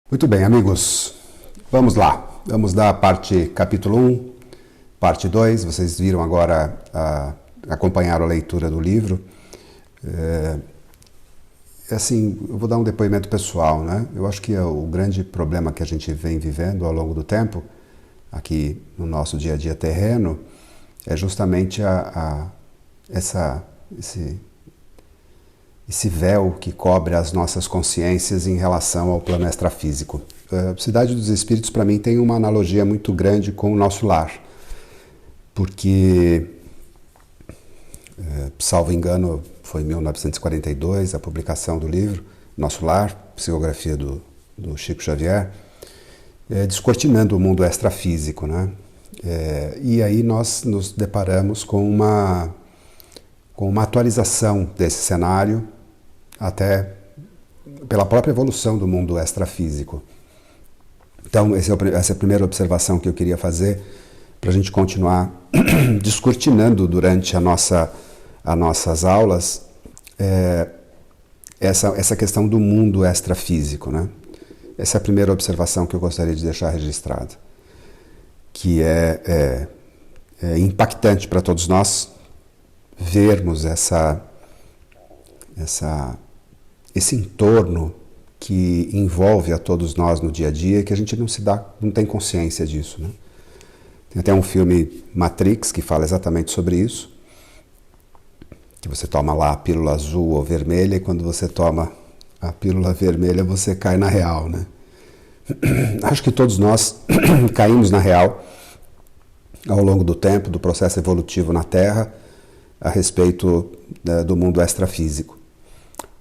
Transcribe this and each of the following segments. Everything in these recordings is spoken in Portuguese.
Muito bem, amigos, vamos lá. Vamos dar parte capítulo 1, parte 2. Vocês viram agora, acompanharam a leitura do livro. Assim, eu vou dar um depoimento pessoal, né? Eu acho que o grande problema que a gente vem vivendo ao longo do tempo, aqui no nosso dia a dia terreno, é justamente esse véu que cobre as nossas consciências em relação ao plano extrafísico. A Cidade dos Espíritos, para mim, tem uma analogia muito grande com o nosso lar, porque, salvo engano, foi em 1942 a publicação do livro Nosso Lar, psicografia do Chico Xavier, descortinando o mundo extrafísico, né? E aí nós nos deparamos com uma atualização desse cenário, até pela própria evolução do mundo extrafísico. Então, essa é a primeira observação que eu queria fazer, para a gente continuar descortinando durante as nossas aulas essa questão do mundo extrafísico, né? Essa é a primeira observação que eu gostaria de deixar registrada, que é impactante para todos nós vermos esse entorno que envolve a todos nós no dia a dia, que a gente não tem consciência disso, né? Tem até um filme Matrix que fala exatamente sobre isso, que você toma lá a pílula azul ou vermelha, e quando você toma a pílula vermelha você cai na real, né? Acho que todos nós caímos na real ao longo do tempo, do processo evolutivo na Terra, a respeito do mundo extrafísico.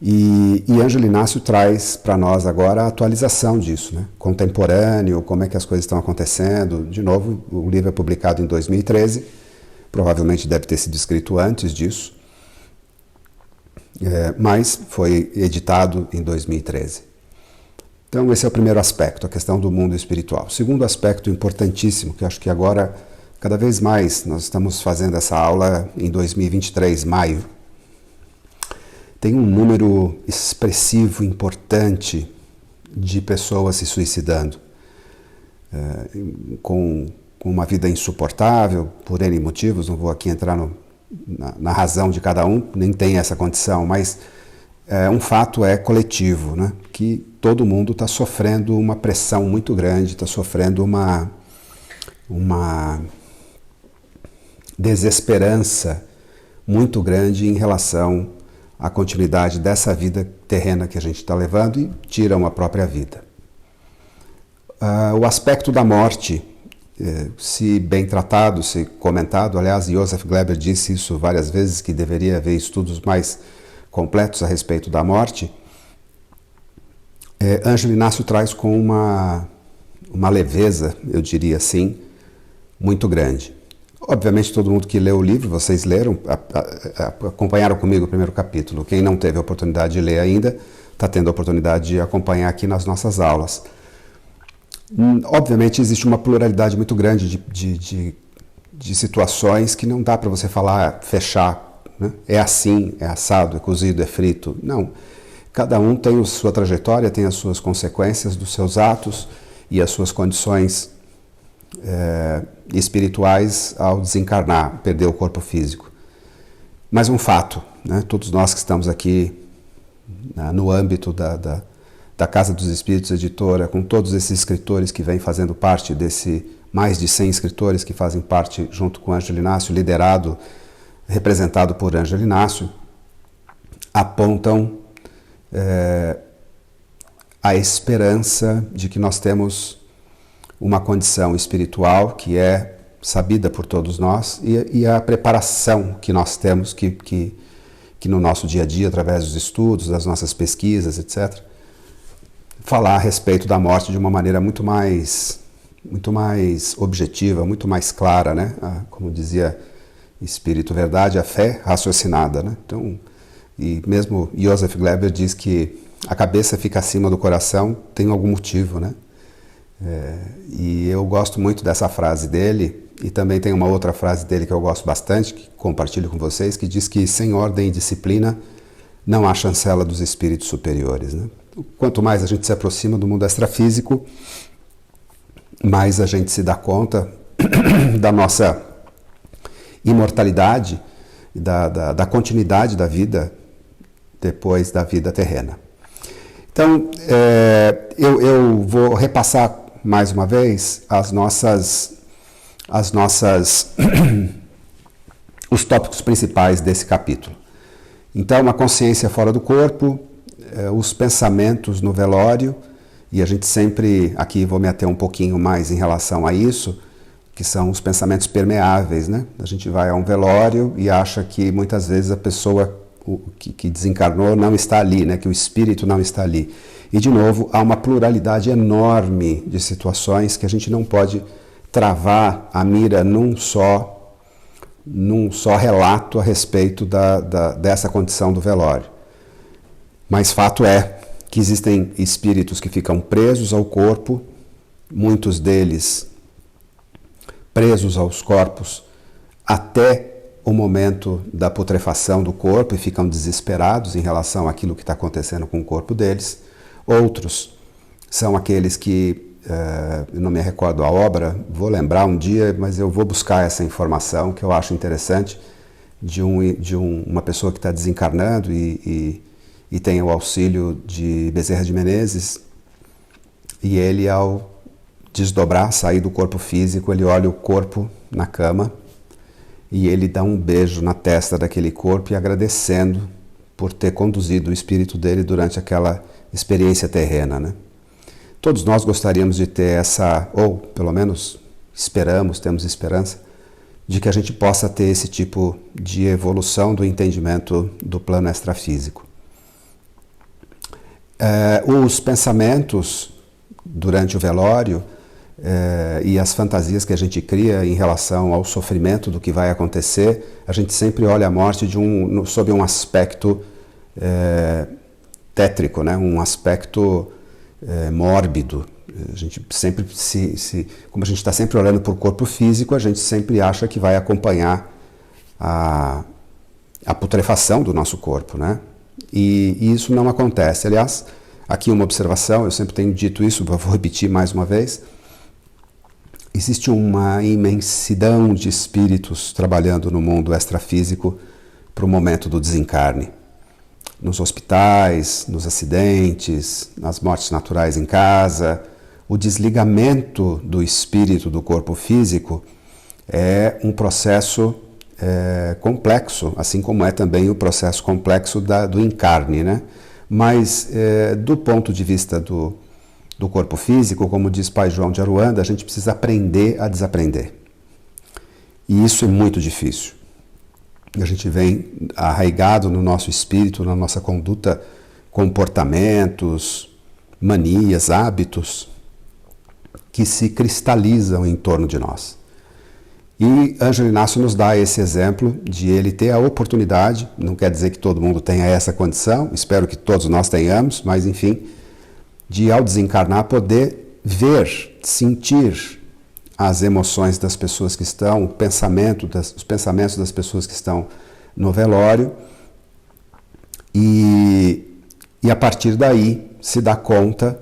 E Ângelo Inácio traz para nós agora a atualização disso, né? Contemporâneo, como é que as coisas estão acontecendo. De novo, o livro é publicado em 2013, provavelmente deve ter sido escrito antes disso, mas foi editado em 2013. Então esse é o primeiro aspecto, a questão do mundo espiritual. O segundo aspecto importantíssimo, que acho que agora, cada vez mais, nós estamos fazendo essa aula em 2023, maio, tem um número expressivo, importante, de pessoas se suicidando, com uma vida insuportável, por N motivos. Não vou aqui entrar na razão de cada um, nem tem essa condição, mas um fato coletivo, né? Que todo mundo está sofrendo uma pressão muito grande, está sofrendo uma desesperança muito grande em relação à continuidade dessa vida terrena que a gente está levando, e tiram a própria vida. O aspecto da morte, se bem tratado, se comentado, aliás, Joseph Gleber disse isso várias vezes, que deveria haver estudos mais completos a respeito da morte, Ângelo Inácio traz com uma leveza, eu diria assim, muito grande. Obviamente, todo mundo que leu o livro, vocês leram, acompanharam comigo o primeiro capítulo. Quem não teve a oportunidade de ler ainda, está tendo a oportunidade de acompanhar aqui nas nossas aulas. Obviamente, existe uma pluralidade muito grande de situações que não dá para você falar, fechar, né? É assim, é assado, é cozido, é frito. Não. Cada um tem a sua trajetória, tem as suas consequências dos seus atos e as suas condições espirituais ao desencarnar, perder o corpo físico. Mas um fato, né? Todos nós que estamos aqui no âmbito da Casa dos Espíritos Editora, com todos esses escritores que vêm fazendo parte mais de 100 escritores que fazem parte junto com Ângelo Inácio, representado por Ângelo Inácio, apontam a esperança de que nós temos uma condição espiritual que é sabida por todos nós, e a preparação que nós temos que no nosso dia a dia, através dos estudos, das nossas pesquisas, etc., falar a respeito da morte de uma maneira muito mais objetiva, muito mais clara, né? Como dizia Espírito Verdade, a fé raciocinada, né? Então, e mesmo Joseph Gleber diz que a cabeça fica acima do coração, tem algum motivo, né? E eu gosto muito dessa frase dele, e também tem uma outra frase dele que eu gosto bastante, que compartilho com vocês, que diz que sem ordem e disciplina não há chancela dos espíritos superiores, né? quanto mais a gente se aproxima do mundo extrafísico, mais a gente se dá conta da nossa imortalidade, da continuidade da vida depois da vida terrena. Então, eu vou repassar mais uma vez os tópicos principais desse capítulo. Então, a consciência fora do corpo, os pensamentos no velório, e a gente sempre, aqui vou me ater um pouquinho mais em relação a isso, que são os pensamentos permeáveis, né? A gente vai a um velório e acha que muitas vezes a pessoa que desencarnou não está ali, né? Que o espírito não está ali. E, de novo, há uma pluralidade enorme de situações que a gente não pode travar a mira num só relato a respeito dessa condição do velório. Mas fato é que existem espíritos que ficam presos ao corpo, muitos deles presos aos corpos até o momento da putrefação do corpo e ficam desesperados em relação àquilo que está acontecendo com o corpo deles. Outros são aqueles que, eu não me recordo a obra, vou lembrar um dia, mas eu vou buscar essa informação que eu acho interessante, de uma pessoa que está desencarnando e tem o auxílio de Bezerra de Menezes, e ele, ao desdobrar, sair do corpo físico, ele olha o corpo na cama e ele dá um beijo na testa daquele corpo e agradecendo por ter conduzido o espírito dele durante aquela experiência terrena, né? Todos nós gostaríamos de ter essa, ou pelo menos temos esperança, de que a gente possa ter esse tipo de evolução do entendimento do plano extrafísico. Os pensamentos durante o velório e as fantasias que a gente cria em relação ao sofrimento do que vai acontecer, a gente sempre olha a morte sob um aspecto tétrico, né? Um aspecto mórbido. A gente sempre como a gente está sempre olhando para o corpo físico, a gente sempre acha que vai acompanhar a putrefação do nosso corpo, né? E isso não acontece. Aliás, aqui uma observação, eu sempre tenho dito isso, vou repetir mais uma vez. Existe uma imensidão de espíritos trabalhando no mundo extrafísico para o momento do desencarne. Nos hospitais, nos acidentes, nas mortes naturais em casa. O desligamento do espírito do corpo físico é um processo complexo, assim como é também o processo complexo do encarne, né? Mas, do ponto de vista do corpo físico, como diz Pai João de Aruanda, a gente precisa aprender a desaprender. E isso é muito difícil. A gente vem arraigado no nosso espírito, na nossa conduta, comportamentos, manias, hábitos, que se cristalizam em torno de nós. E Ângelo Inácio nos dá esse exemplo de ele ter a oportunidade, não quer dizer que todo mundo tenha essa condição, espero que todos nós tenhamos, mas enfim, de ao desencarnar poder ver, sentir as emoções das pessoas que estão, os pensamentos das pessoas que estão no velório e a partir daí se dá conta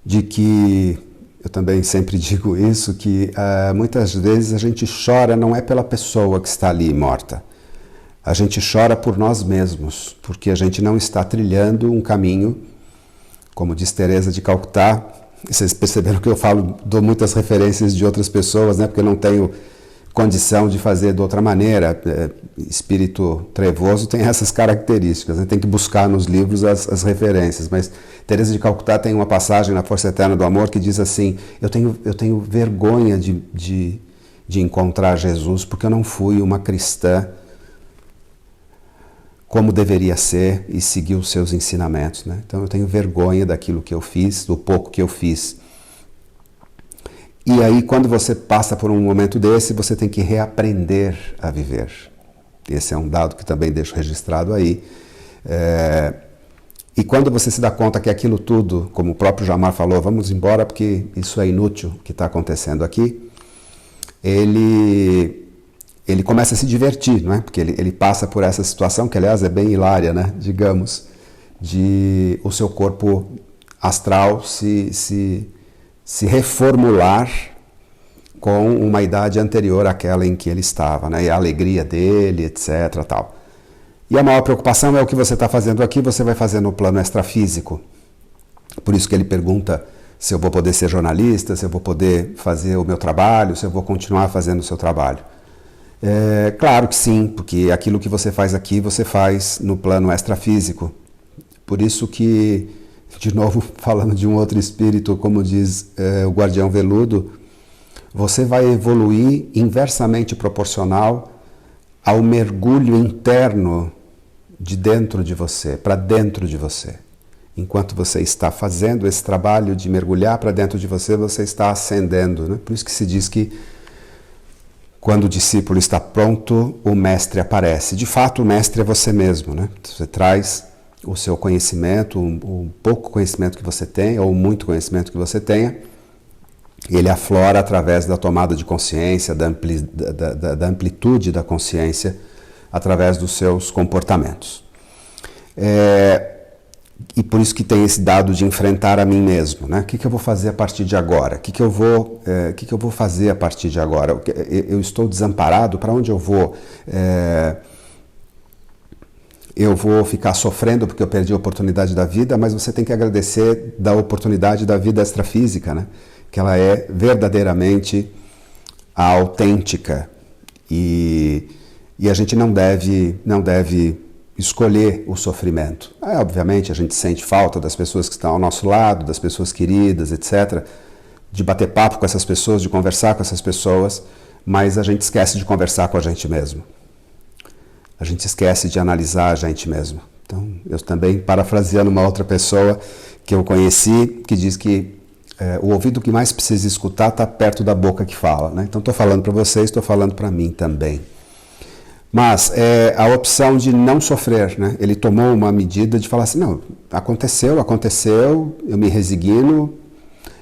de que, eu também sempre digo isso, que muitas vezes a gente chora não é pela pessoa que está ali morta, a gente chora por nós mesmos, porque a gente não está trilhando um caminho, como diz Teresa de Calcutá. Vocês perceberam que eu dou muitas referências de outras pessoas, né? Porque eu não tenho condição de fazer de outra maneira. Espírito trevoso tem essas características, né? Tem que buscar nos livros as referências. Mas Teresa de Calcutá tem uma passagem na Força Eterna do Amor que diz assim: eu tenho vergonha de encontrar Jesus porque eu não fui uma cristã como deveria ser e seguir os seus ensinamentos, né? Então eu tenho vergonha daquilo que eu fiz, do pouco que eu fiz. E aí, quando você passa por um momento desse, você tem que reaprender a viver. Esse é um dado que também deixo registrado aí. E quando você se dá conta que aquilo tudo, como o próprio Jamar falou, vamos embora porque isso é inútil o que está acontecendo aqui, ele começa a se divertir, não é? Porque ele passa por essa situação, que aliás é bem hilária, né? Digamos. de o seu corpo astral se reformular com uma idade anterior àquela em que ele estava, né? E a alegria dele, etc. Tal. E a maior preocupação é o que você está fazendo aqui, você vai fazer no plano extrafísico. Por isso que ele pergunta se eu vou poder ser jornalista, se eu vou poder fazer o meu trabalho, se eu vou continuar fazendo o seu trabalho. Claro que sim, porque aquilo que você faz aqui, você faz no plano extrafísico. Por isso que, de novo, falando de um outro espírito, como diz o Guardião Veludo, você vai evoluir inversamente proporcional ao mergulho interno de dentro de você, para dentro de você. Enquanto você está fazendo esse trabalho de mergulhar para dentro de você, você está ascendendo, né? Por isso que se diz que quando o discípulo está pronto, o mestre aparece. De fato, o mestre é você mesmo, né? Você traz o seu conhecimento, o pouco conhecimento que você tem, ou muito conhecimento que você tenha, ele aflora através da tomada de consciência, da amplitude da consciência, através dos seus comportamentos. E por isso que tem esse dado de enfrentar a mim mesmo, né? O que eu vou fazer a partir de agora? O que eu vou fazer a partir de agora? Eu estou desamparado, para onde eu vou? Eu vou ficar sofrendo porque eu perdi a oportunidade da vida, mas você tem que agradecer da oportunidade da vida extrafísica, né? Que ela é verdadeiramente autêntica. E a gente não deve escolher o sofrimento. Obviamente a gente sente falta das pessoas que estão ao nosso lado, das pessoas queridas, etc., de bater papo com essas pessoas, de conversar com essas pessoas, mas a gente esquece de conversar com a gente mesmo. A gente esquece de analisar a gente mesmo. Então, eu também, parafraseando uma outra pessoa que eu conheci, que diz que o ouvido que mais precisa escutar está perto da boca que fala, né? Então, estou falando para vocês, estou falando para mim também. Mas a opção de não sofrer, né? Ele tomou uma medida de falar assim, não, aconteceu, eu me resigno,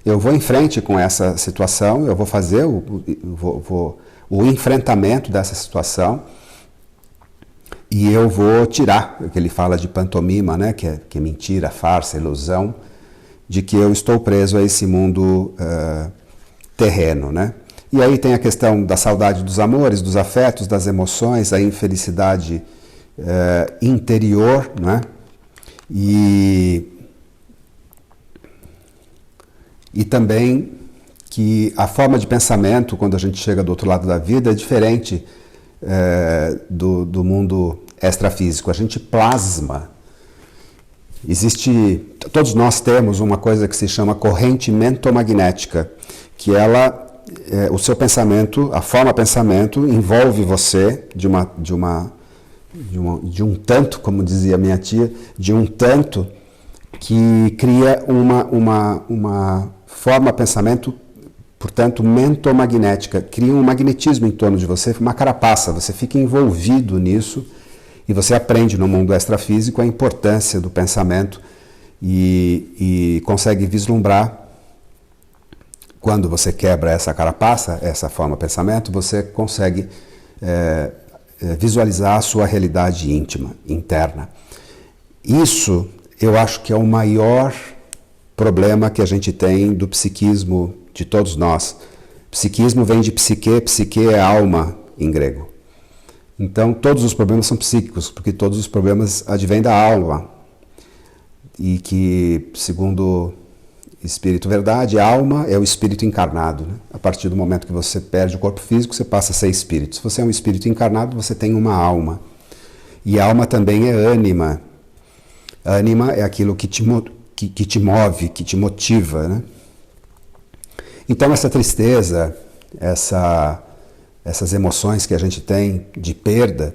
eu vou em frente com essa situação, eu vou fazer o enfrentamento dessa situação e eu vou tirar, o que ele fala de pantomima, né? Que é mentira, farsa, ilusão, de que eu estou preso a esse mundo terreno, né? E aí tem a questão da saudade dos amores, dos afetos, das emoções, a infelicidade interior, né? E também que a forma de pensamento, quando a gente chega do outro lado da vida, é diferente do mundo extrafísico. A gente plasma. Todos nós temos uma coisa que se chama corrente mentomagnética, que ela o seu pensamento, a forma pensamento envolve você de um tanto, como dizia minha tia, de um tanto que cria uma forma pensamento, portanto, mentomagnética, cria um magnetismo em torno de você, uma carapaça, você fica envolvido nisso e você aprende no mundo extrafísico a importância do pensamento e consegue vislumbrar. Quando você quebra essa carapaça, essa forma de pensamento, você consegue visualizar a sua realidade íntima, interna. Isso, eu acho que é o maior problema que a gente tem do psiquismo de todos nós. Psiquismo vem de psique é alma em grego. Então, todos os problemas são psíquicos, porque todos os problemas advêm da alma. E que, segundo Espírito Verdade, a alma é o espírito encarnado, né? A partir do momento que você perde o corpo físico, você passa a ser espírito. Se você é um espírito encarnado, você tem uma alma. E a alma também é ânima. Ânima é aquilo que te move, que te motiva, né? Então essa tristeza, essas emoções que a gente tem de perda,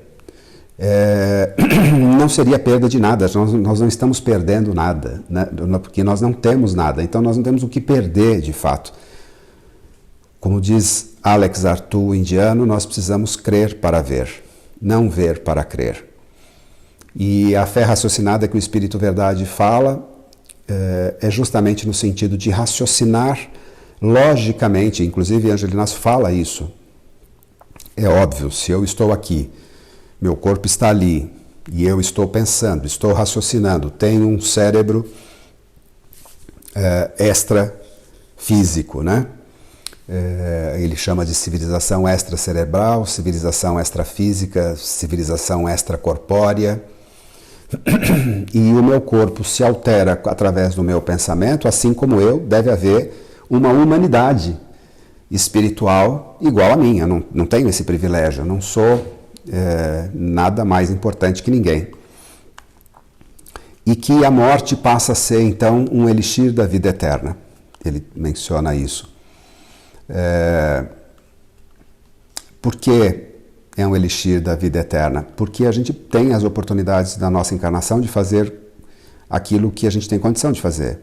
não seria perda de nada, nós não estamos perdendo nada, né? Porque nós não temos nada, então nós não temos o que perder de fato. Como diz Alex Arthur, o indiano, nós precisamos crer para ver, não ver para crer. E a fé raciocinada que o Espírito Verdade fala é justamente no sentido de raciocinar logicamente, inclusive Angelinas fala isso. É óbvio, se eu estou aqui, meu corpo está ali, e eu estou pensando, estou raciocinando, tenho um cérebro extrafísico, né? Ele chama de civilização extracerebral, civilização extrafísica, civilização extracorpórea. E o meu corpo se altera através do meu pensamento, assim como eu, deve haver uma humanidade espiritual igual a mim. Eu não tenho esse privilégio, eu não sou nada mais importante que ninguém. E que a morte passa a ser, então, um elixir da vida eterna. Ele menciona isso. Por que é um elixir da vida eterna? Porque a gente tem as oportunidades da nossa encarnação de fazer aquilo que a gente tem condição de fazer.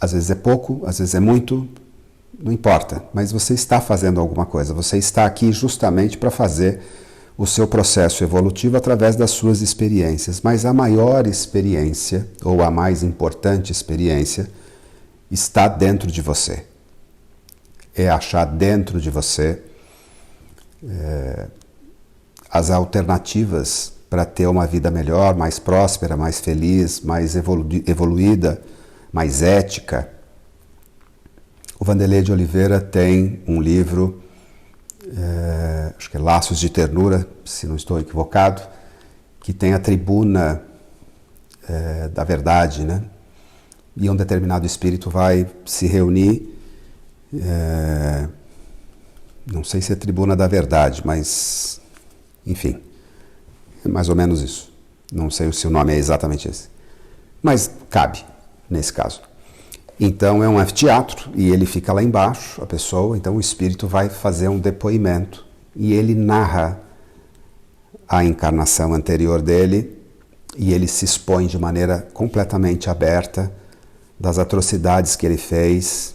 Às vezes é pouco, às vezes é muito, não importa, mas você está fazendo alguma coisa, você está aqui justamente para fazer o seu processo evolutivo através das suas experiências. Mas a maior experiência, ou a mais importante experiência, está dentro de você. É achar dentro de você as alternativas para ter uma vida melhor, mais próspera, mais feliz, mais evoluída, mais ética. O Vanderlei de Oliveira tem um livro, acho que é Laços de Ternura, se não estou equivocado, que tem a tribuna da verdade, né? E um determinado espírito vai se reunir, não sei se é tribuna da verdade, mas, enfim, é mais ou menos isso. Não sei se o nome é exatamente esse, mas cabe nesse caso. Então é um anfiteatro e ele fica lá embaixo, a pessoa, então o espírito vai fazer um depoimento e ele narra a encarnação anterior dele e ele se expõe de maneira completamente aberta das atrocidades que ele fez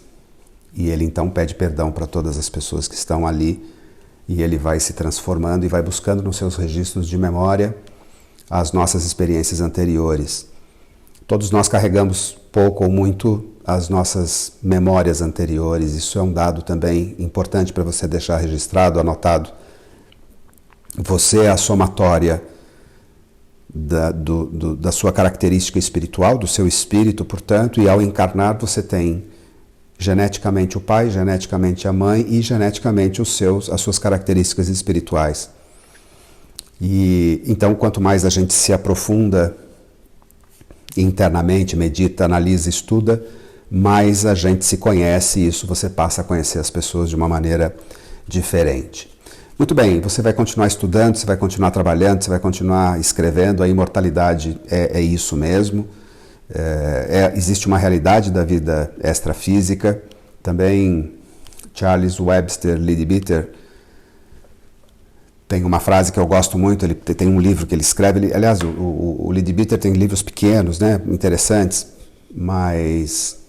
e ele então pede perdão para todas as pessoas que estão ali e ele vai se transformando e vai buscando nos seus registros de memória as nossas experiências anteriores. Todos nós carregamos pouco ou muito as nossas memórias anteriores. Isso é um dado também importante para você deixar registrado, anotado. Você é a somatória da sua característica espiritual, do seu espírito, portanto, e ao encarnar você tem geneticamente o pai, geneticamente a mãe e geneticamente as suas características espirituais. E então, quanto mais a gente se aprofunda internamente, medita, analisa, estuda, mais a gente se conhece e isso você passa a conhecer as pessoas de uma maneira diferente. Muito bem, você vai continuar estudando, você vai continuar trabalhando, você vai continuar escrevendo, a imortalidade é isso mesmo. Existe uma realidade da vida extrafísica. Também Charles Webster Leadbeater tem uma frase que eu gosto muito, ele tem um livro que ele escreve, aliás, o Leadbeater tem livros pequenos, né, interessantes, mas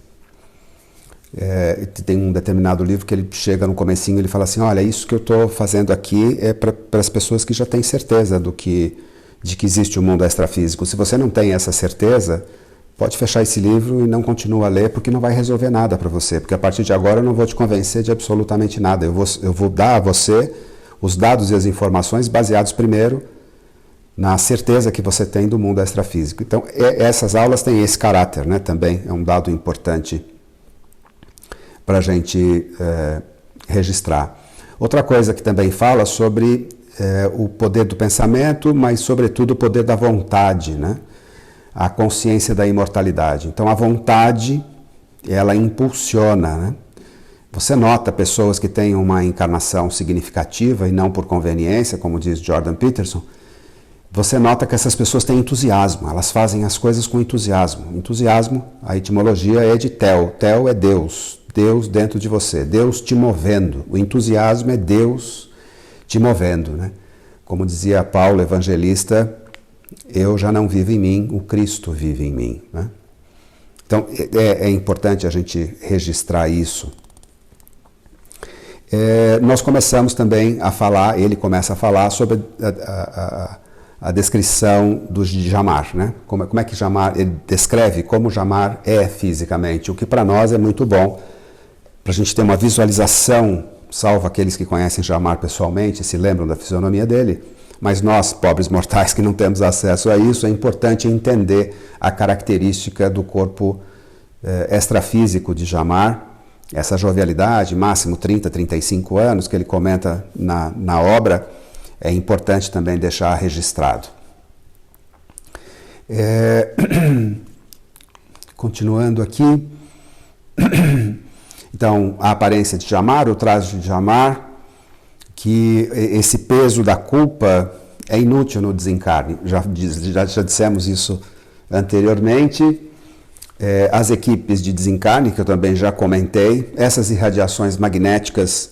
tem um determinado livro que ele chega no comecinho e ele fala assim, olha, isso que eu estou fazendo aqui é para as pessoas que já têm certeza de que existe um mundo extrafísico. Se você não tem essa certeza, pode fechar esse livro e não continua a ler, porque não vai resolver nada para você, porque a partir de agora eu não vou te convencer de absolutamente nada, eu vou dar a você os dados e as informações baseados primeiro na certeza que você tem do mundo extrafísico. Então, essas aulas têm esse caráter, né? Também é um dado importante para a gente registrar. Outra coisa que também fala sobre o poder do pensamento, mas sobretudo o poder da vontade, né? A consciência da imortalidade. Então a vontade, ela impulsiona, né? Você nota pessoas que têm uma encarnação significativa e não por conveniência, como diz Jordan Peterson, você nota que essas pessoas têm entusiasmo, elas fazem as coisas com entusiasmo. Entusiasmo, a etimologia é de Tel. Tel é Deus, Deus dentro de você, Deus te movendo. O entusiasmo é Deus te movendo, né? Como dizia Paulo, evangelista, eu já não vivo em mim, o Cristo vive em mim, né? Então é importante a gente registrar isso. Nós começamos também a falar, ele começa a falar sobre a descrição do Jamar, né? Como é que Jamar, ele descreve como Jamar é fisicamente, o que para nós é muito bom, para a gente ter uma visualização, salvo aqueles que conhecem Jamar pessoalmente, se lembram da fisionomia dele, Mas nós, pobres mortais que não temos acesso a isso, é importante entender a característica do corpo extrafísico de Jamar, essa jovialidade, máximo 30, 35 anos, que ele comenta na obra, é importante também deixar registrado. Continuando aqui, então, a aparência de Jamar, o traje de Jamar, que esse peso da culpa é inútil no desencarne. Já dissemos isso anteriormente. As equipes de desencarne, que eu também já comentei, essas irradiações magnéticas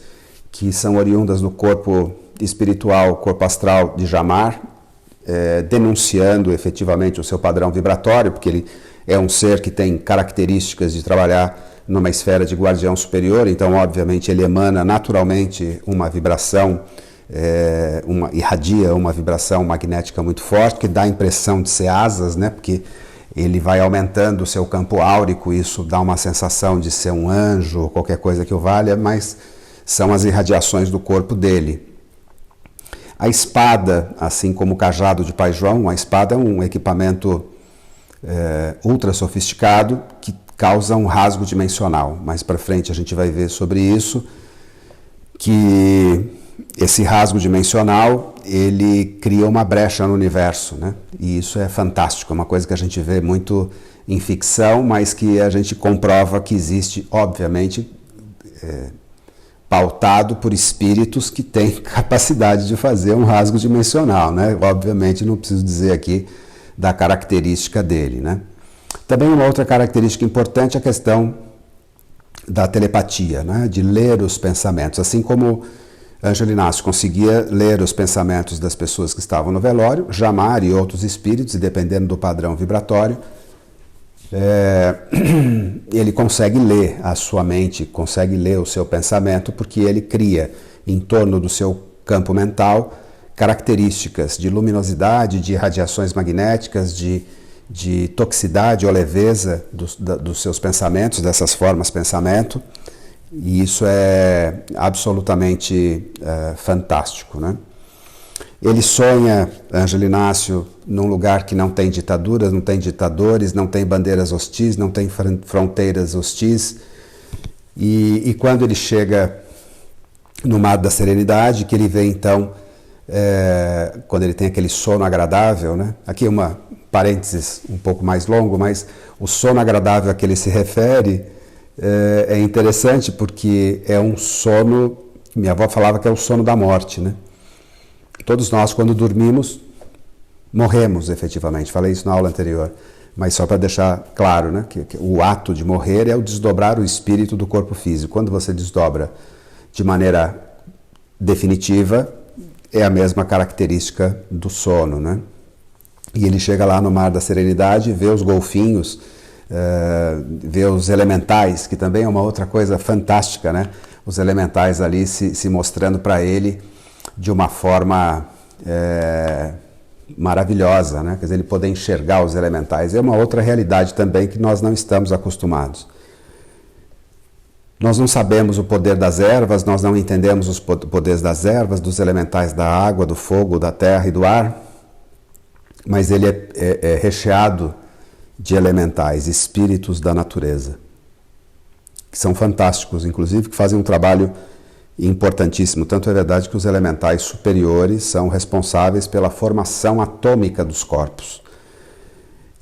que são oriundas do corpo espiritual, corpo astral de Jamar, denunciando efetivamente o seu padrão vibratório, porque ele é um ser que tem características de trabalhar numa esfera de guardião superior, então obviamente ele emana naturalmente uma vibração, irradia uma vibração magnética muito forte, que dá a impressão de ser asas, né? Porque ele vai aumentando o seu campo áurico, isso dá uma sensação de ser um anjo ou qualquer coisa que o valha, mas são as irradiações do corpo dele. A espada, assim como o cajado de Pai João, a espada é um equipamento ultra sofisticado que causa um rasgo dimensional. Mais para frente a gente vai ver sobre isso, que esse rasgo dimensional, ele cria uma brecha no universo, né? E isso é fantástico, é uma coisa que a gente vê muito em ficção, mas que a gente comprova que existe, obviamente, pautado por espíritos que têm capacidade de fazer um rasgo dimensional, né? Obviamente não preciso dizer aqui da característica dele, né? Também uma outra característica importante é a questão da telepatia, né? De ler os pensamentos. Assim como Ângelo Inácio conseguia ler os pensamentos das pessoas que estavam no velório, Jamar e outros espíritos, e dependendo do padrão vibratório, ele consegue ler a sua mente, consegue ler o seu pensamento, porque ele cria em torno do seu campo mental características de luminosidade, de radiações magnéticas, de toxicidade ou leveza dos seus pensamentos, dessas formas pensamento, e isso é absolutamente fantástico, né? Ele sonha, Ângelo Inácio, num lugar que não tem ditaduras, não tem ditadores, não tem bandeiras hostis, não tem fronteiras hostis, e quando ele chega no Mar da Serenidade, que ele vê então, quando ele tem aquele sono agradável, né? Aqui uma parênteses um pouco mais longo, mas o sono agradável a que ele se refere é interessante porque é um sono, minha avó falava que é o sono da morte, né? Todos nós, quando dormimos, morremos efetivamente, falei isso na aula anterior, mas só para deixar claro, né, que o ato de morrer é o desdobrar o espírito do corpo físico. Quando você desdobra de maneira definitiva, é a mesma característica do sono, né? E ele chega lá no Mar da Serenidade, vê os golfinhos, vê os elementais, que também é uma outra coisa fantástica, né? Os elementais ali se mostrando para ele de uma forma maravilhosa, né? Quer dizer, ele poder enxergar os elementais. É uma outra realidade também que nós não estamos acostumados. Nós não sabemos o poder das ervas, nós não entendemos os poderes das ervas, dos elementais da água, do fogo, da terra e do ar, mas ele é recheado de elementais, espíritos da natureza, que são fantásticos, inclusive, que fazem um trabalho importantíssimo. Tanto é verdade que os elementais superiores são responsáveis pela formação atômica dos corpos.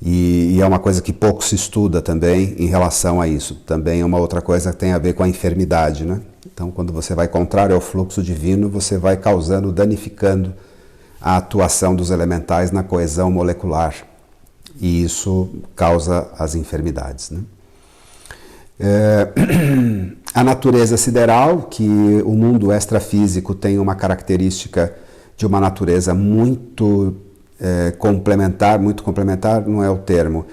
E é uma coisa que pouco se estuda também em relação a isso. Também é uma outra coisa que tem a ver com a enfermidade, né? Então, quando você vai contrário ao fluxo divino, você vai causando, danificando a atuação dos elementais na coesão molecular. E isso causa as enfermidades, né? A natureza sideral, que o mundo extrafísico tem uma característica de uma natureza muito complementar não é o termo,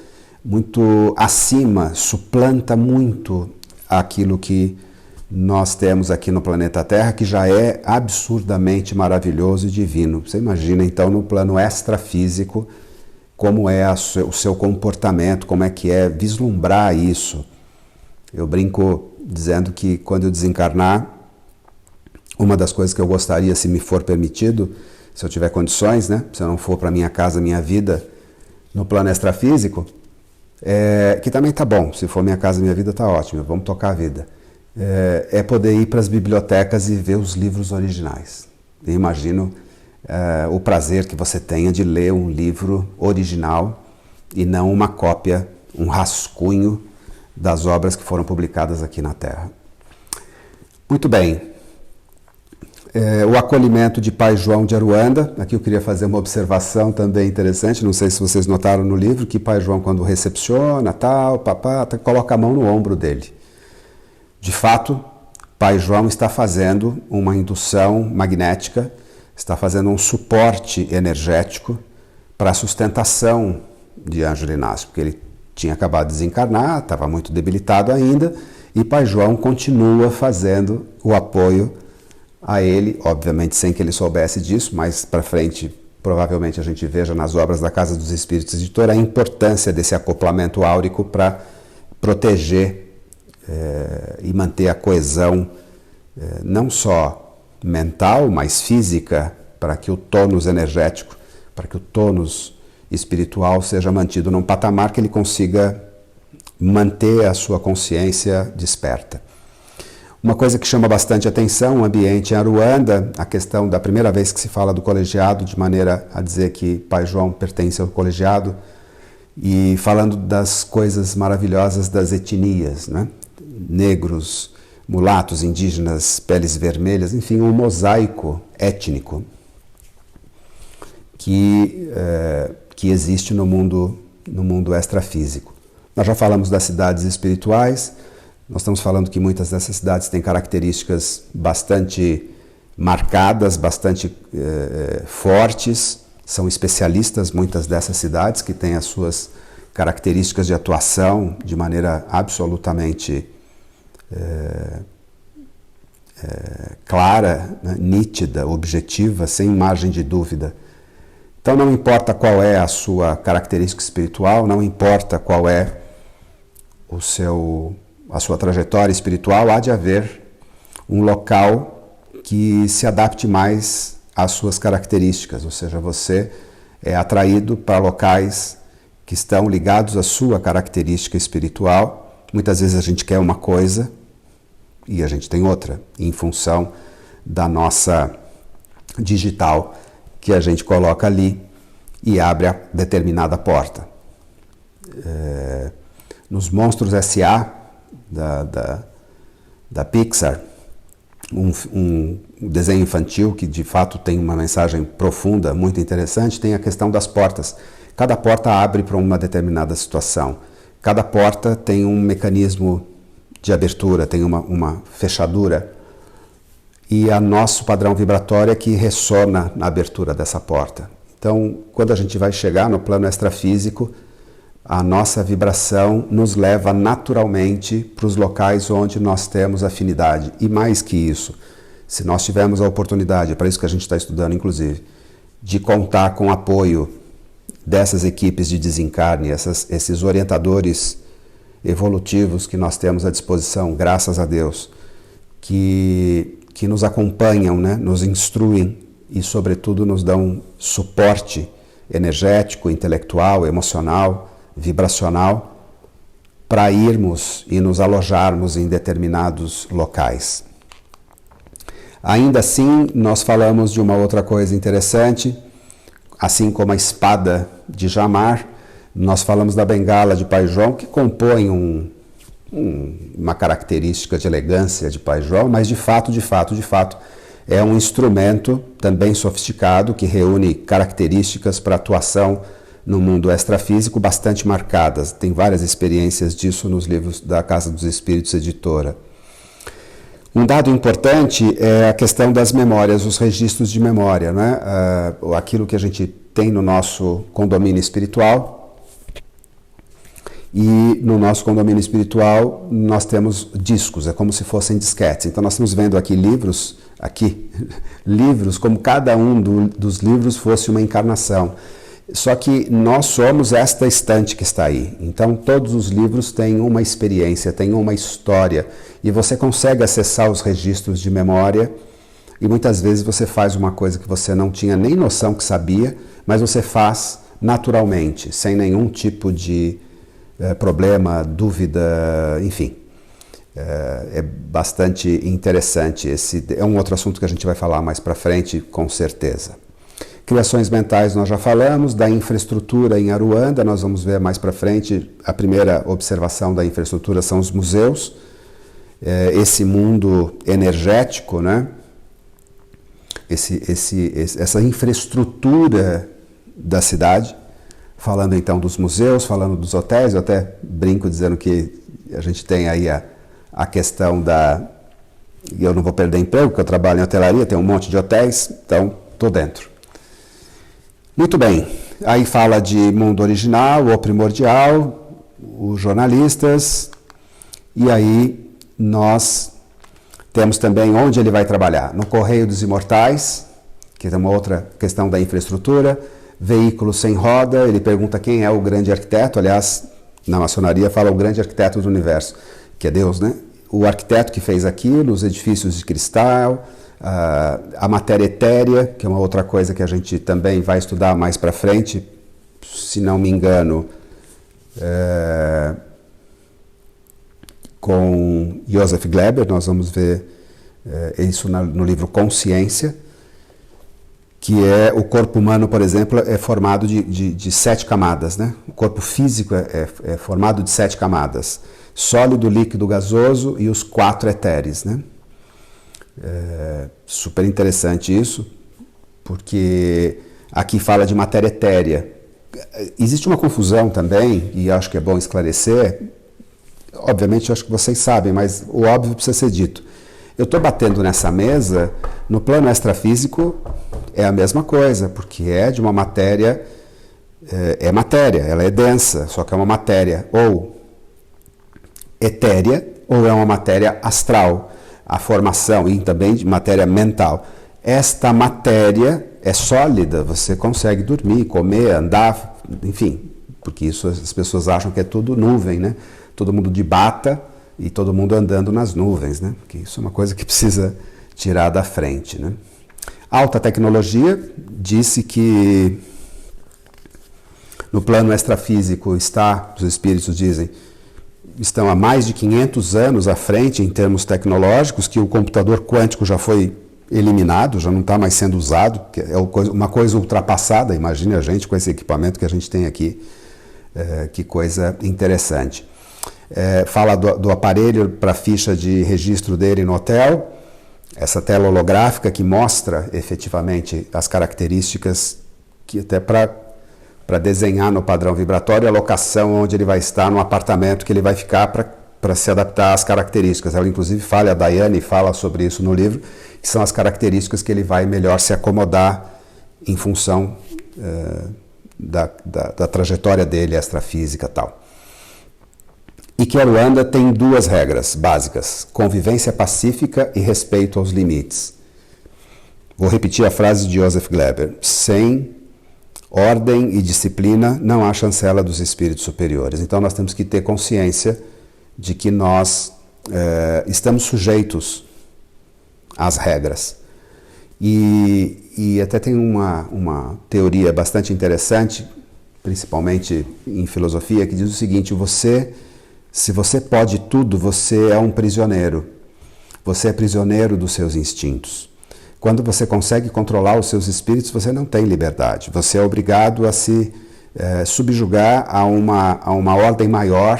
muito acima, suplanta muito aquilo que nós temos aqui no planeta Terra, que já é absurdamente maravilhoso e divino. Você imagina então no plano extrafísico como é o seu comportamento, como é que é vislumbrar isso. Eu brinco dizendo que quando eu desencarnar, uma das coisas que eu gostaria, se me for permitido, se eu tiver condições, né? Se eu não for para minha casa, minha vida, no plano extrafísico, que também tá bom, se for minha casa, minha vida tá ótimo, vamos tocar a vida. É poder ir para as bibliotecas e ver os livros originais. Eu imagino o prazer que você tenha de ler um livro original e não uma cópia, um rascunho das obras que foram publicadas aqui na Terra. Muito bem. O acolhimento de Pai João de Aruanda. Aqui eu queria fazer uma observação também interessante, não sei se vocês notaram no livro, que Pai João, quando recepciona, coloca a mão no ombro dele. De fato, Pai João está fazendo uma indução magnética, está fazendo um suporte energético para a sustentação de Ângelo Inácio, porque ele tinha acabado de desencarnar, estava muito debilitado ainda, e Pai João continua fazendo o apoio a ele, obviamente sem que ele soubesse disso, mas para frente provavelmente a gente veja nas obras da Casa dos Espíritos Editora a importância desse acoplamento áurico para proteger e manter a coesão não só mental, mas física, para que o tônus energético, para que o tônus espiritual seja mantido num patamar que ele consiga manter a sua consciência desperta. Uma coisa que chama bastante atenção, o ambiente em Aruanda, a questão da primeira vez que se fala do colegiado, de maneira a dizer que Pai João pertence ao colegiado, e falando das coisas maravilhosas das etnias, né? Negros, mulatos, indígenas, peles vermelhas, enfim, um mosaico étnico que existe no mundo extrafísico. Nós já falamos das cidades espirituais. Nós estamos falando que muitas dessas cidades têm características bastante marcadas, bastante fortes, são especialistas, muitas dessas cidades, que têm as suas características de atuação de maneira absolutamente clara, né, nítida, objetiva, sem margem de dúvida. Então não importa qual é a sua característica espiritual, não importa qual é a sua trajetória espiritual, há de haver um local que se adapte mais às suas características, ou seja, você é atraído para locais que estão ligados à sua característica espiritual. Muitas vezes a gente quer uma coisa e a gente tem outra, em função da nossa digital que a gente coloca ali e abre a determinada porta. Nos Monstros S.A., da Pixar, um desenho infantil que de fato tem uma mensagem profunda, muito interessante, tem a questão das portas. Cada porta abre para uma determinada situação. Cada porta tem um mecanismo de abertura, tem uma fechadura. E o nosso padrão vibratório é que ressona na abertura dessa porta. Então, quando a gente vai chegar no plano extrafísico, a nossa vibração nos leva naturalmente para os locais onde nós temos afinidade. E mais que isso, se nós tivermos a oportunidade, é para isso que a gente está estudando inclusive, de contar com o apoio dessas equipes de desencarne, esses orientadores evolutivos que nós temos à disposição, graças a Deus, que nos acompanham, né, nos instruem e, sobretudo, nos dão suporte energético, intelectual, emocional, vibracional, para irmos e nos alojarmos em determinados locais. Ainda assim, nós falamos de uma outra coisa interessante, assim como a espada de Jamar, nós falamos da bengala de Pai João, que compõe uma característica de elegância de Pai João, mas de fato, é um instrumento também sofisticado que reúne características para atuação no mundo extrafísico bastante marcadas. Tem várias experiências disso nos livros da Casa dos Espíritos Editora. Um dado importante é a questão das memórias, os registros de memória, né? Aquilo que a gente tem no nosso condomínio espiritual. E no nosso condomínio espiritual nós temos discos, é como se fossem disquetes. Então nós estamos vendo aqui livros, como cada um dos livros fosse uma encarnação. Só que nós somos esta estante que está aí. Então todos os livros têm uma experiência, têm uma história. E você consegue acessar os registros de memória e muitas vezes você faz uma coisa que você não tinha nem noção que sabia, mas você faz naturalmente, sem nenhum tipo de problema, dúvida, enfim. É bastante interessante. Esse é um outro assunto que a gente vai falar mais para frente, com certeza. Criações mentais nós já falamos, da infraestrutura em Aruanda, nós vamos ver mais para frente. A primeira observação da infraestrutura são os museus, esse mundo energético, né? Essa infraestrutura da cidade, falando então dos museus, falando dos hotéis. Eu até brinco dizendo que a gente tem aí a questão da... Eu não vou perder emprego, porque eu trabalho em hotelaria, tem um monte de hotéis, então estou dentro. Muito bem, aí fala de mundo original, ou primordial, os jornalistas, e aí nós temos também onde ele vai trabalhar. No Correio dos Imortais, que é uma outra questão da infraestrutura, veículo sem roda, ele pergunta quem é o grande arquiteto, aliás, na maçonaria fala o grande arquiteto do universo, que é Deus, né? O arquiteto que fez aquilo, os edifícios de cristal, a matéria etérea, que é uma outra coisa que a gente também vai estudar mais para frente, se não me engano, com Joseph Gleber, nós vamos ver isso no livro Consciência, que é o corpo humano, por exemplo, é formado de 7 camadas, né? O corpo físico é formado de 7 camadas, sólido, líquido, gasoso e os 4 etéreos, né? Super interessante isso, porque aqui fala de matéria etérea. Existe uma confusão também, e acho que é bom esclarecer. Obviamente, eu acho que vocês sabem, mas o óbvio precisa ser dito. Eu estou batendo nessa mesa, no plano extrafísico é a mesma coisa, porque é de uma matéria, é matéria, ela é densa, só que é uma matéria ou etérea ou é uma matéria astral. A formação e também de matéria mental. Esta matéria é sólida, você consegue dormir, comer, andar, enfim, porque isso as pessoas acham que é tudo nuvem, né? Todo mundo de bata e todo mundo andando nas nuvens, né? Que isso é uma coisa que precisa tirar da frente, né? Alta tecnologia disse que no plano extrafísico os espíritos dizem, estão há mais de 500 anos à frente em termos tecnológicos, que o computador quântico já foi eliminado, já não está mais sendo usado, que é uma coisa ultrapassada. Imagine a gente com esse equipamento que a gente tem aqui, que coisa interessante. Fala do aparelho para a ficha de registro dele no hotel, essa tela holográfica que mostra efetivamente as características, que até para desenhar no padrão vibratório a locação onde ele vai estar, no apartamento que ele vai ficar para se adaptar às características. Ela inclusive fala, a Daiane fala sobre isso no livro, que são as características que ele vai melhor se acomodar em função da trajetória dele extrafísica e tal. E que a Aruanda tem 2 regras básicas, convivência pacífica e respeito aos limites. Vou repetir a frase de Joseph Gleber, sem ordem e disciplina não há chancela dos espíritos superiores. Então nós temos que ter consciência de que nós estamos sujeitos às regras. E até tem uma teoria bastante interessante, principalmente em filosofia, que diz o seguinte: se você pode tudo, você é um prisioneiro. Você é prisioneiro dos seus instintos. Quando você consegue controlar os seus espíritos, você não tem liberdade. Você é obrigado a se subjugar a uma ordem maior,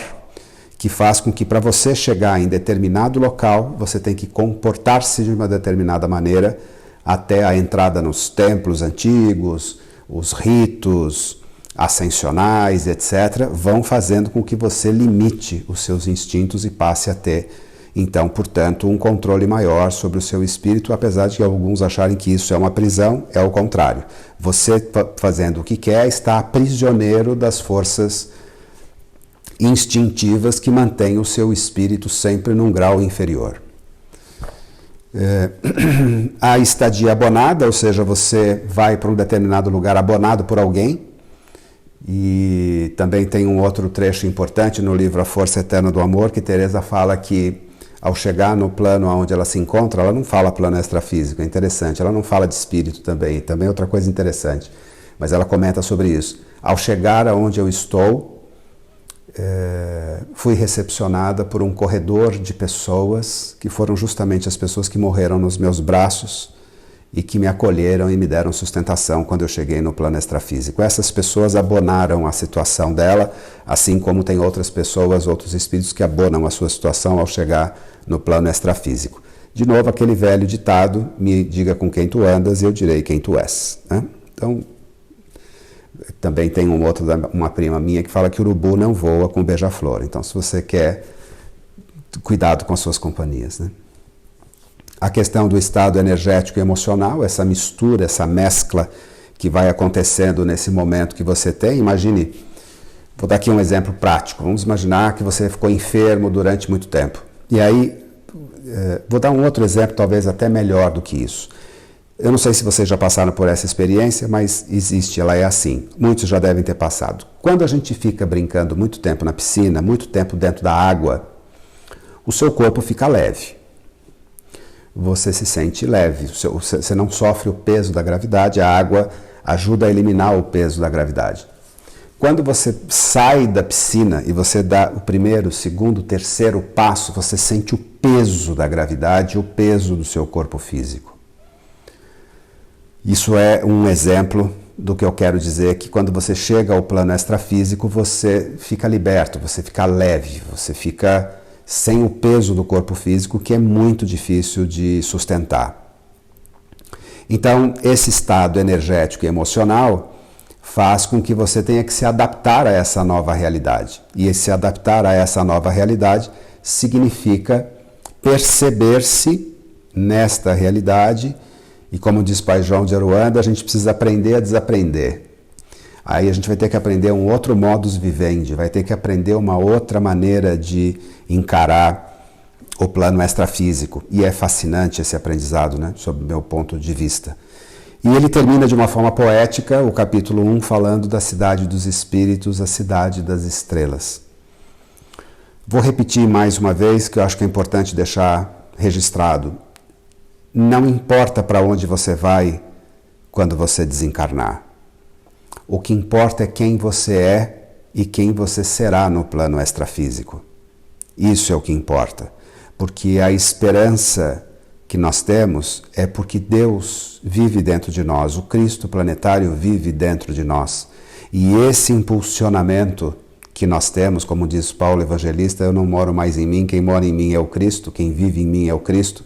que faz com que, para você chegar em determinado local, você tem que comportar-se de uma determinada maneira até a entrada nos templos antigos, os ritos ascensionais, etc., vão fazendo com que você limite os seus instintos e passe a ter, então, portanto, um controle maior sobre o seu espírito, apesar de alguns acharem que isso é uma prisão, é o contrário. Você, fazendo o que quer, está prisioneiro das forças instintivas que mantêm o seu espírito sempre num grau inferior. A estadia abonada, ou seja, você vai para um determinado lugar abonado por alguém, e também tem um outro trecho importante no livro A Força Eterna do Amor, que Teresa fala que ao chegar no plano onde ela se encontra, ela não fala plano extrafísico, é interessante, ela não fala de espírito também é outra coisa interessante, mas ela comenta sobre isso. Ao chegar aonde eu estou, fui recepcionada por um corredor de pessoas, que foram justamente as pessoas que morreram nos meus braços e que me acolheram e me deram sustentação quando eu cheguei no plano extrafísico. Essas pessoas abonaram a situação dela, assim como tem outras pessoas, outros espíritos que abonam a sua situação ao chegar no plano extrafísico. De novo, aquele velho ditado, me diga com quem tu andas e eu direi quem tu és. Né? Então, também tem uma prima minha que fala que o urubu não voa com beija-flor. Então, se você quer, cuidado com as suas companhias. Né? A questão do estado energético e emocional, essa mistura, essa mescla que vai acontecendo nesse momento que você tem. Imagine, vou dar aqui um exemplo prático. Vamos imaginar que você ficou enfermo durante muito tempo. E aí, vou dar um outro exemplo, talvez até melhor do que isso. Eu não sei se vocês já passaram por essa experiência, mas existe, ela é assim. Muitos já devem ter passado. Quando a gente fica brincando muito tempo na piscina, muito tempo dentro da água, o seu corpo fica leve. Você se sente leve, você não sofre o peso da gravidade, a água ajuda a eliminar o peso da gravidade. Quando você sai da piscina e você dá o primeiro, segundo, terceiro passo, você sente o peso da gravidade, o peso do seu corpo físico. Isso é um exemplo do que eu quero dizer, que quando você chega ao plano extrafísico, você fica liberto, você fica leve, você fica sem o peso do corpo físico, que é muito difícil de sustentar. Então, esse estado energético e emocional faz com que você tenha que se adaptar a essa nova realidade. E se adaptar a essa nova realidade significa perceber-se nesta realidade. E como diz Pai João de Aruanda, a gente precisa aprender a desaprender. Aí a gente vai ter que aprender um outro modus vivendi, vai ter que aprender uma outra maneira de encarar o plano extrafísico. E é fascinante esse aprendizado, né, sob o meu ponto de vista. E ele termina de uma forma poética, o capítulo 1, falando da cidade dos espíritos, a cidade das estrelas. Vou repetir mais uma vez, que eu acho que é importante deixar registrado. Não importa para onde você vai quando você desencarnar. O que importa é quem você é e quem você será no plano extrafísico. Isso é o que importa, porque a esperança que nós temos é porque Deus vive dentro de nós, o Cristo planetário vive dentro de nós. E esse impulsionamento que nós temos, como diz Paulo Evangelista, eu não moro mais em mim, quem mora em mim é o Cristo, quem vive em mim é o Cristo,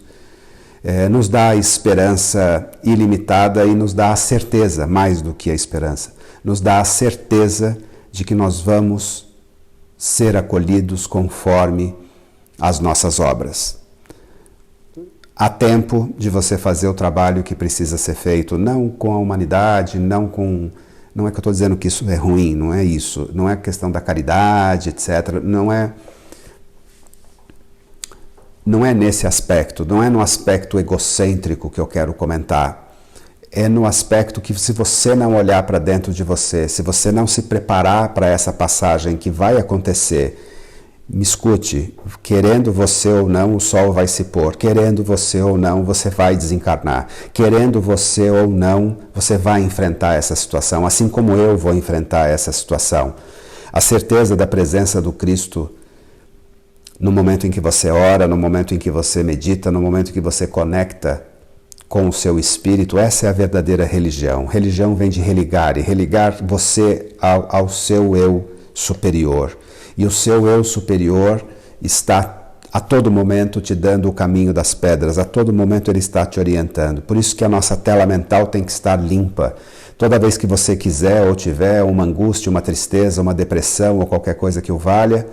nos dá a esperança ilimitada e nos dá a certeza, mais do que a esperança, nos dá a certeza de que nós vamos ser acolhidos conforme as nossas obras. Há tempo de você fazer o trabalho que precisa ser feito, não com a humanidade, não é que eu estou dizendo que isso é ruim, não é isso, não é questão da caridade, etc., não é nesse aspecto, não é no aspecto egocêntrico que eu quero comentar. É no aspecto que, se você não olhar para dentro de você, se você não se preparar para essa passagem que vai acontecer, me escute, querendo você ou não, o sol vai se pôr, querendo você ou não, você vai desencarnar, querendo você ou não, você vai enfrentar essa situação, assim como eu vou enfrentar essa situação. A certeza da presença do Cristo no momento em que você ora, no momento em que você medita, no momento em que você conecta com o seu espírito, essa é a verdadeira religião. Religião vem de religar, e religar você ao seu eu superior. E o seu eu superior está a todo momento te dando o caminho das pedras, a todo momento ele está te orientando. Por isso que a nossa tela mental tem que estar limpa. Toda vez que você quiser ou tiver uma angústia, uma tristeza, uma depressão ou qualquer coisa que o valha,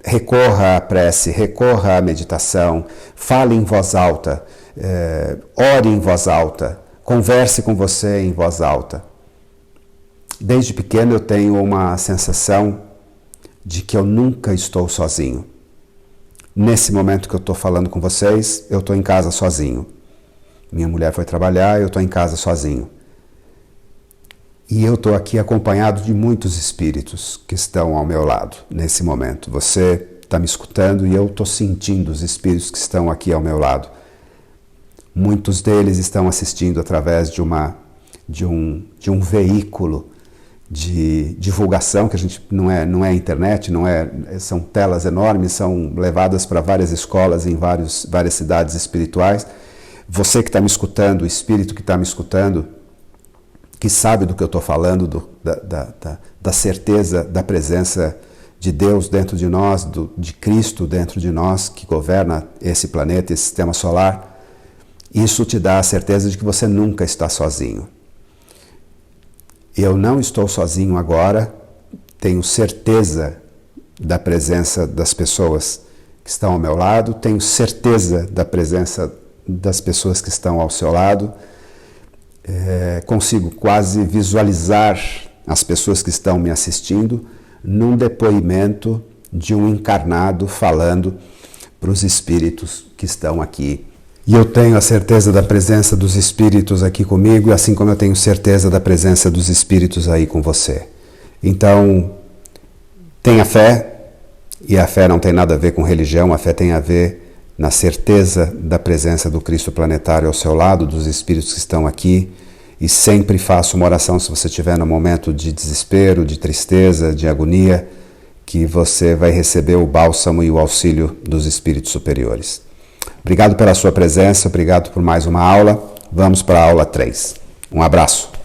recorra à prece, recorra à meditação, fale em voz alta, ore em voz alta, converse com você em voz alta. Desde pequeno eu tenho uma sensação de que eu nunca estou sozinho. Nesse momento que eu estou falando com vocês, eu estou em casa sozinho. Minha mulher foi trabalhar, eu estou em casa sozinho. E eu estou aqui acompanhado de muitos espíritos que estão ao meu lado nesse momento. Você está me escutando e eu estou sentindo os espíritos que estão aqui ao meu lado. Muitos deles estão assistindo através de um veículo de divulgação, que a gente não é internet, são telas enormes, são levadas para várias escolas em várias cidades espirituais. Você que está me escutando, o espírito que está me escutando, que sabe do que eu estou falando, da certeza da presença de Deus dentro de nós, de Cristo dentro de nós, que governa esse planeta, esse sistema solar, isso te dá a certeza de que você nunca está sozinho. Eu não estou sozinho agora, tenho certeza da presença das pessoas que estão ao meu lado, tenho certeza da presença das pessoas que estão ao seu lado, consigo quase visualizar as pessoas que estão me assistindo num depoimento de um encarnado falando para os espíritos que estão aqui. E eu tenho a certeza da presença dos espíritos aqui comigo, assim como eu tenho certeza da presença dos espíritos aí com você. Então, tenha fé, e a fé não tem nada a ver com religião, a fé tem a ver na certeza da presença do Cristo planetário ao seu lado, dos espíritos que estão aqui, e sempre faça uma oração se você estiver num momento de desespero, de tristeza, de agonia, que você vai receber o bálsamo e o auxílio dos espíritos superiores. Obrigado pela sua presença, obrigado por mais uma aula. Vamos para a aula 3. Um abraço.